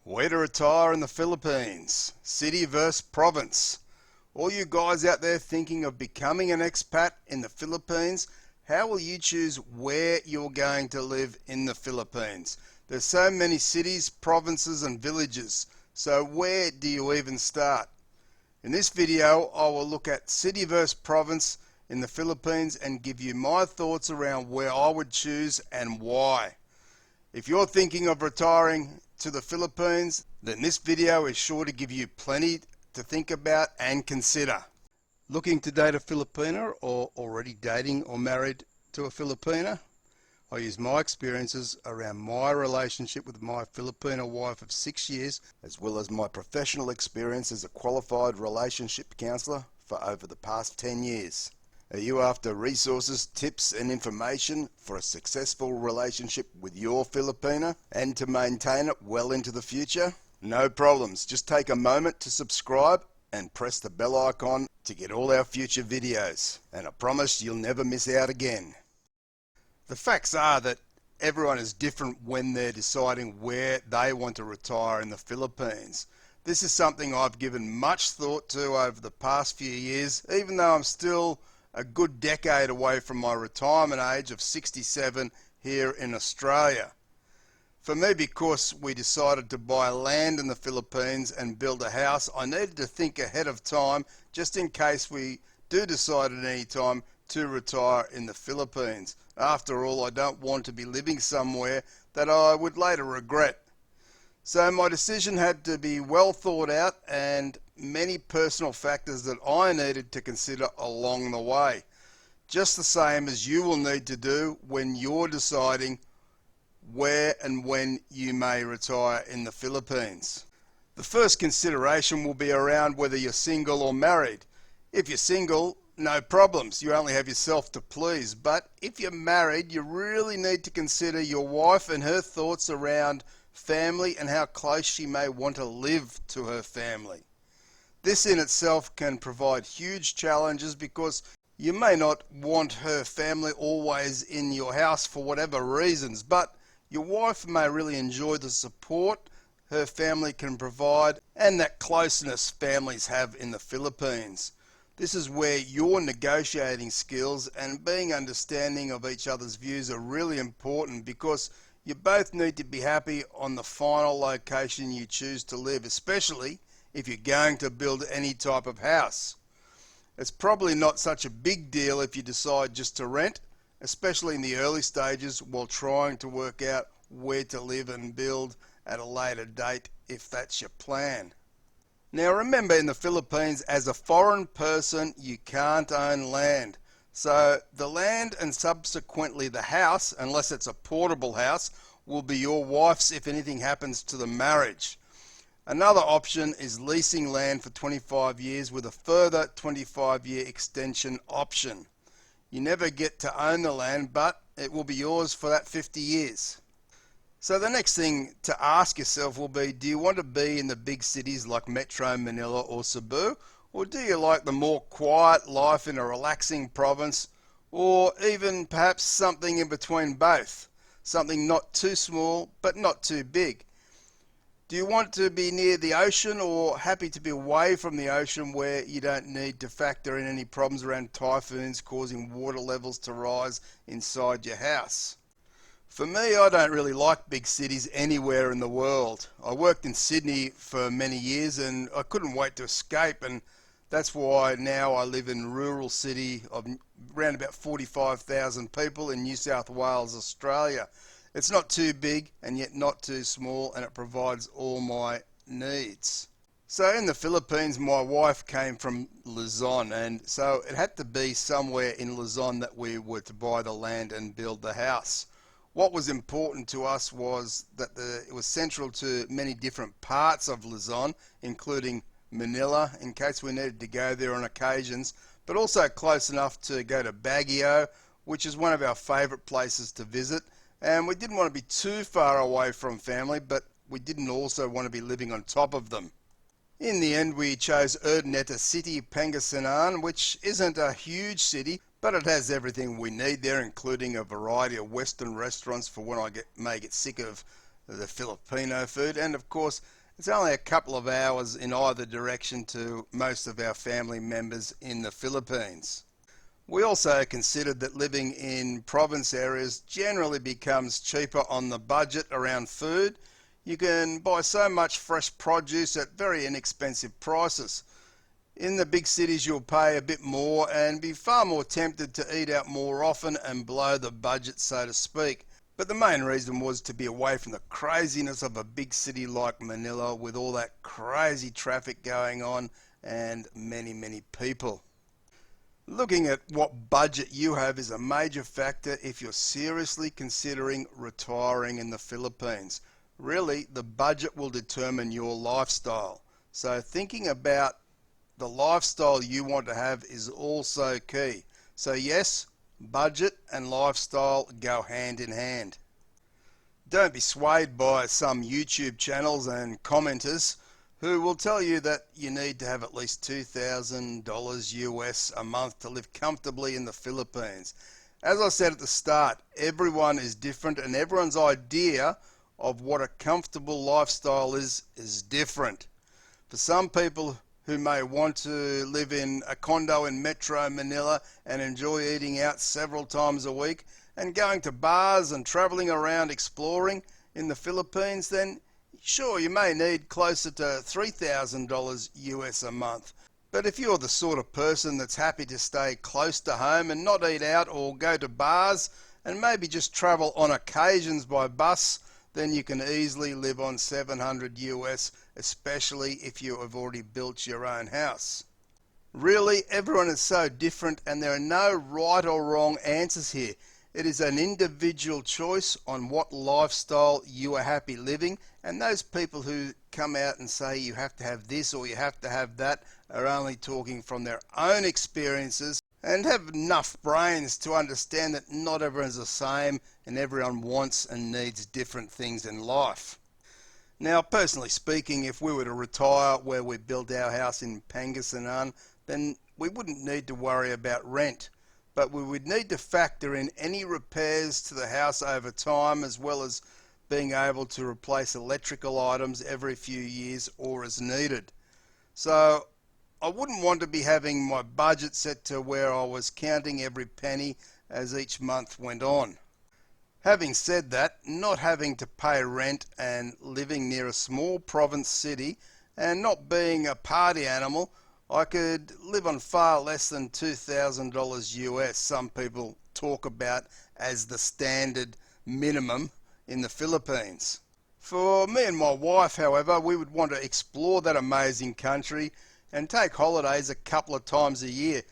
Where to retire in the Philippines? City versus province. All you guys out there thinking of becoming an expat in the Philippines, how will you choose where you're going to live in the Philippines? There's so many cities, provinces and villages, so where do you even start? In this video, I will look at city versus province in the Philippines and give you my thoughts around where I would choose and why. If you're thinking of retiring to the Philippines, then this video is sure to give you plenty to think about and consider. Looking to date a Filipina or already dating or married to a Filipina? I use my experiences around my relationship with my Filipino wife of 6 years, as well as my professional experience as a qualified relationship counsellor for over the past 10 years. Are you after resources, tips and information for a successful relationship with your Filipina and to maintain it well into the future? No problems, just take a moment to subscribe and press the bell icon to get all our future videos, and I promise you'll never miss out again. The facts are that everyone is different when they're deciding where they want to retire in the Philippines. This is something I've given much thought to over the past few years, even though I'm still a good decade away from my retirement age of 67 here in Australia. For me, because we decided to buy land in the Philippines and build a house, I needed to think ahead of time just in case we do decide at any time to retire in the Philippines. After all, I don't want to be living somewhere that I would later regret. So my decision had to be well thought out and many personal factors that I needed to consider along the way. Just the same as you will need to do when you're deciding where and when you may retire in the Philippines. The first consideration will be around whether you're single or married. If you're single, no problems, you only have yourself to please. But if you're married, you really need to consider your wife and her thoughts around family and how close she may want to live to her family. This in itself can provide huge challenges because you may not want her family always in your house for whatever reasons, but your wife may really enjoy the support her family can provide and that closeness families have in the Philippines. This is where your negotiating skills and being understanding of each other's views are really important, because you both need to be happy on the final location you choose to live, especially if you're going to build any type of house. It's probably not such a big deal if you decide just to rent, especially in the early stages while trying to work out where to live and build at a later date if that's your plan. Now remember, in the Philippines, as a foreign person, you can't own land. So the land and subsequently the house, unless it's a portable house, will be your wife's if anything happens to the marriage. Another option is leasing land for 25 years with a further 25-year extension option. You never get to own the land, but it will be yours for that 50 years. So the next thing to ask yourself will be, do you want to be in the big cities like Metro Manila or Cebu? Or do you like the more quiet life in a relaxing province, or even perhaps something in between both? Something not too small but not too big. Do you want to be near the ocean, or happy to be away from the ocean where you don't need to factor in any problems around typhoons causing water levels to rise inside your house? For me, I don't really like big cities anywhere in the world. I worked in Sydney for many years and I couldn't wait to escape, and that's why now I live in a rural city of around about 45,000 people in New South Wales, Australia. It's not too big and yet not too small, and it provides all my needs. So in the Philippines, my wife came from Luzon, and so it had to be somewhere in Luzon that we were to buy the land and build the house. What was important to us was that it was central to many different parts of Luzon, including Manila, in case we needed to go there on occasions, but also close enough to go to Baguio, which is one of our favourite places to visit. And we didn't want to be too far away from family, but we didn't also want to be living on top of them. In the end, we chose Urdaneta City, Pangasinan, which isn't a huge city, but it has everything we need there, including a variety of Western restaurants for when I may get sick of the Filipino food, and of course it's only a couple of hours in either direction to most of our family members in the Philippines. We also considered that living in province areas generally becomes cheaper on the budget around food. You can buy so much fresh produce at very inexpensive prices. In the big cities you'll pay a bit more and be far more tempted to eat out more often and blow the budget, so to speak. But the main reason was to be away from the craziness of a big city like Manila with all that crazy traffic going on and many people. Looking at what budget you have is a major factor if you're seriously considering retiring in the Philippines. Really, the budget will determine your lifestyle. So thinking about the lifestyle you want to have is also key. So yes, budget and lifestyle go hand in hand. Don't be swayed by some YouTube channels and commenters who will tell you that you need to have at least $2,000 US a month to live comfortably in the Philippines. As I said at the start, everyone is different and everyone's idea of what a comfortable lifestyle is different. For some people who may want to live in a condo in Metro Manila and enjoy eating out several times a week and going to bars and travelling around exploring in the Philippines, then sure, you may need closer to $3,000 US a month. But if you're the sort of person that's happy to stay close to home and not eat out or go to bars and maybe just travel on occasions by bus, then you can easily live on $700 US, especially if you have already built your own house. Really, everyone is so different and there are no right or wrong answers here. It is an individual choice on what lifestyle you are happy living, and those people who come out and say you have to have this or you have to have that are only talking from their own experiences and have enough brains to understand that not everyone's the same and everyone wants and needs different things in life. Now, personally speaking, if we were to retire where we built our house in Pangasinan, then we wouldn't need to worry about rent. But we would need to factor in any repairs to the house over time, as well as being able to replace electrical items every few years or as needed. So I wouldn't want to be having my budget set to where I was counting every penny as each month went on. Having said that, not having to pay rent and living near a small province city and not being a party animal, I could live on far less than $2,000 US, some people talk about as the standard minimum in the Philippines. For me and my wife, however, we would want to explore that amazing country and take holidays a couple of times a year.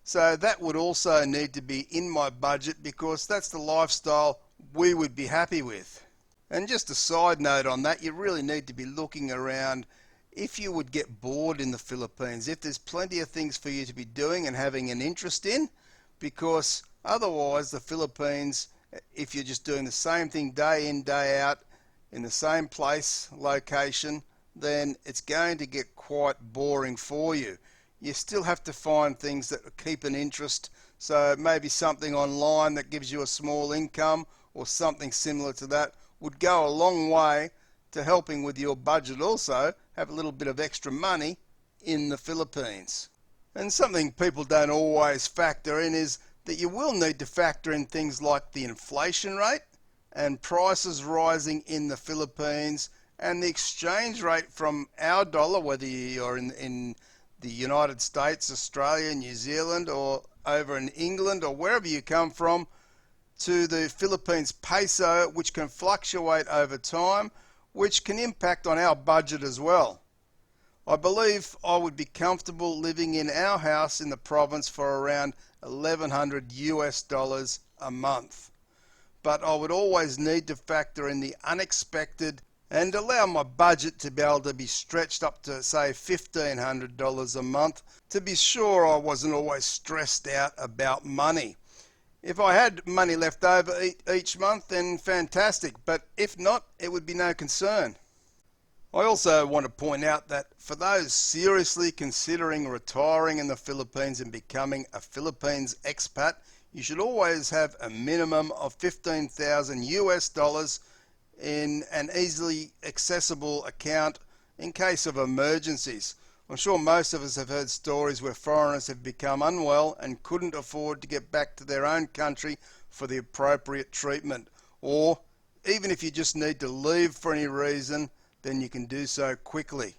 So that would also need to be in my budget because that's the lifestyle we would be happy with. And just a side note on that, you really need to be looking around if you would get bored in the Philippines, if there's plenty of things for you to be doing and having an interest in, because otherwise the Philippines, if you're just doing the same thing day in, day out, in the same place, location, then it's going to get quite boring for you. You still have to find things that keep an interest, so maybe something online that gives you a small income or something similar to that would go a long way to helping with your budget. Also have a little bit of extra money in the Philippines. And something people don't always factor in is that you will need to factor in things like the inflation rate and prices rising in the Philippines and the exchange rate from our dollar, whether you're in the United States, Australia, New Zealand, or over in England or wherever you come from, to the Philippines peso, which can fluctuate over time, which can impact on our budget as well. I believe I would be comfortable living in our house in the province for around $1,100 US a month. But I would always need to factor in the unexpected and allow my budget to be able to be stretched up to, say, $1,500 a month to be sure I wasn't always stressed out about money. If I had money left over each month, then fantastic, but if not, it would be no concern. I also want to point out that for those seriously considering retiring in the Philippines and becoming a Philippines expat, you should always have a minimum of $15,000 US in an easily accessible account in case of emergencies. I'm sure most of us have heard stories where foreigners have become unwell and couldn't afford to get back to their own country for the appropriate treatment. Or even if you just need to leave for any reason, then you can do so quickly.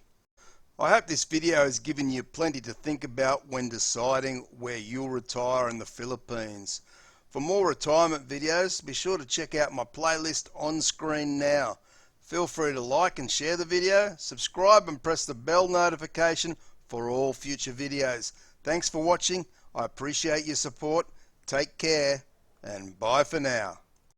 I hope this video has given you plenty to think about when deciding where you'll retire in the Philippines. For more retirement videos, be sure to check out my playlist on screen now. Feel free to like and share the video, subscribe and press the bell notification for all future videos. Thanks for watching. I appreciate your support. Take care and bye for now.